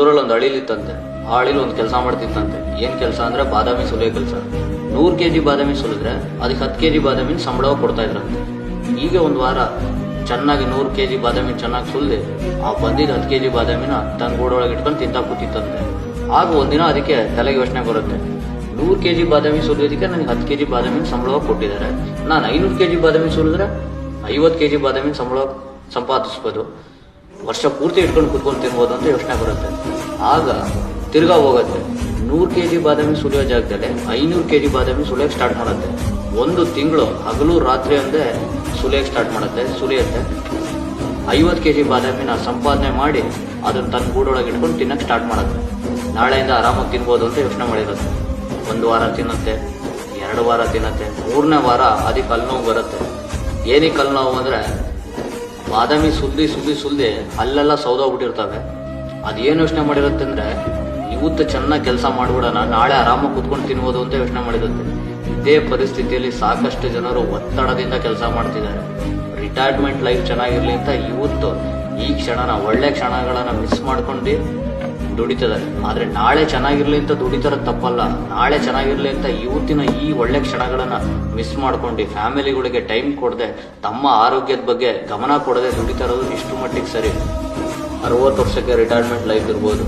ಊರಲ್ಲಿ ಒಂದು ಹಳಿಲಿತ್ತಂತೆ. ಆ ಹಳಿಲಿ ಒಂದು ಕೆಲಸ ಮಾಡ್ತಿತ್ತಂತೆ. ಏನ್ ಕೆಲಸ ಅಂದ್ರೆ ಬಾದಾಮಿ ಸುಲಿಯೋ ಕೆಲಸ. 100 kg ಬಾದಾಮಿ ಸುಲಿದ್ರೆ ಅದಕ್ಕೆ 10 kg ಬಾದಾಮಿನ ಸಂಬಳ ಕೊಡ್ತಾ ಇದ್ರಂತೆ. ಈಗ ಒಂದು ವಾರ ಚೆನ್ನಾಗಿ 100 kg ಬಾದಾಮಿ ಚೆನ್ನಾಗಿ ಸುಲಿದೆ ಆ ಬಂದಿದ್ದ 10 kg ಬಾದಾಮಿನ ತನ್ನ ಗೂಡೊಳಗೆ ಇಟ್ಕೊಂಡು ತಿಂತಾ ಕೂತಿತ್ತಂತೆ. ಆಗ ಒಂದಿನ ಅದಕ್ಕೆ ತಲೆಗೆ ಯೋಚನೆ ಬರುತ್ತೆ, 100 kg ಬಾದಾಮಿ ಸುಲಿಯೋದಕ್ಕೆ ನನಗೆ 10 kg ಬಾದಾಮಿನ ಸಂಬಳ ಕೊಟ್ಟಿದ್ದಾರೆ, ನಾನು 500 kg ಬಾದಾಮಿ ಸುಲಿದ್ರೆ 50 kg ಬಾದಾಮಿನ ಸಂಬಳ ಸಂಪಾದಿಸ್ಬೋದು, ವರ್ಷ ಪೂರ್ತಿ ಇಟ್ಕೊಂಡು ಕುತ್ಕೊಂಡು ತಿನ್ಬೋದು ಅಂತ ಯೋಚನೆ ಬರುತ್ತೆ. ಆಗ ತಿರ್ಗಾ ಹೋಗುತ್ತೆ, 100 kg ಬಾದಾಮಿ ಸುಲಿಯೋ ಜಾಗದಲ್ಲಿ 500 kg ಬಾದಾಮಿ ಸುಲಿಯೋಕೆ ಸ್ಟಾರ್ಟ್ ಮಾಡುತ್ತೆ. 1 ತಿಂಗಳು ಹಗಲು ರಾತ್ರಿ ಅಂದೇ ಸುಲಿಯೋಕೆ ಸ್ಟಾರ್ಟ್ ಮಾಡುತ್ತೆ. ಸುಲಿಯುತ್ತೆ 50 kg ಬಾದಾಮಿನ ಸಂಪಾದನೆ ಮಾಡಿ ಅದನ್ನ ತನ್ನ ಗೂಡೊಳಗೆ ಇಟ್ಕೊಂಡು ತಿನ್ನಕ್ಕೆ ಸ್ಟಾರ್ಟ್ ಮಾಡುತ್ತೆ. ನಾಳೆಯಿಂದ ಆರಾಮಾಗಿ ತಿನ್ಬೋದು ಅಂತ ಯೋಚನೆ ಮಾಡಿರುತ್ತೆ. 1 ವಾರ ತಿನ್ನುತ್ತೆ, 2 ವಾರ ತಿನ್ನುತ್ತೆ, 3ನೇ ವಾರ ಅದಕ್ಕೆ ಹಲ್ಲು ಬರುತ್ತೆ. ಏನಕ್ಕೆ ಹಲ್ಲು ನೋವು ಅಂದ್ರೆ ಬಾದಾಮಿ ಸುಲ್ದಿ ಅಲ್ಲೆಲ್ಲ ಸೌದೋಗ್ಬಿಟ್ಟಿರ್ತವೆ. ಅದೇನು ಯೋಚನೆ ಮಾಡಿರುತ್ತೆ ಅಂದ್ರೆ ಇವತ್ತು ಚೆನ್ನಾಗಿ ಕೆಲಸ ಮಾಡ್ಬಿಡೋಣ, ನಾಳೆ ಆರಾಮಾಗಿ ಕುತ್ಕೊಂಡು ತಿನ್ಬೋದು ಅಂತ ಯೋಚನೆ ಮಾಡಿರುತ್ತೆ. ಇದೇ ಪರಿಸ್ಥಿತಿಯಲ್ಲಿ ಸಾಕಷ್ಟು ಜನರು ಒತ್ತಡದಿಂದ ಕೆಲಸ ಮಾಡ್ತಿದ್ದಾರೆ. ರಿಟೈರ್ಮೆಂಟ್ ಲೈಫ್ ಚೆನ್ನಾಗಿರ್ಲಿ ಅಂತ ಇವತ್ತು ಈ ಕ್ಷಣನ ಒಳ್ಳೆ ಕ್ಷಣಗಳನ್ನ ಮಿಸ್ ಮಾಡ್ಕೊಂಡು ದುಡಿತಿದ್ದಾರೆ. ಆದ್ರೆ ನಾಳೆ ಚೆನ್ನಾಗಿರ್ಲಿ ಅಂತ ದುಡಿತಾರದು ತಪ್ಪಲ್ಲ. ನಾಳೆ ಚೆನ್ನಾಗಿರ್ಲಿ ಅಂತ ಇವತ್ತಿನ ಈ ಒಳ್ಳೆ ಕ್ಷಣಗಳನ್ನ ಮಿಸ್ ಮಾಡ್ಕೊಂಡು ಫ್ಯಾಮಿಲಿಗಳಿಗೆ ಟೈಮ್ ಕೊಡದೆ, ತಮ್ಮ ಆರೋಗ್ಯದ ಬಗ್ಗೆ ಗಮನ ಕೊಡದೆ ದುಡಿತಾ ಇರೋದು ಇಷ್ಟು ಮಟ್ಟಿಗೆ ಸರಿ. 60 ವರ್ಷಕ್ಕೆ ರಿಟೈರ್ಮೆಂಟ್ ಲೈಫ್ ಇರ್ಬೋದು.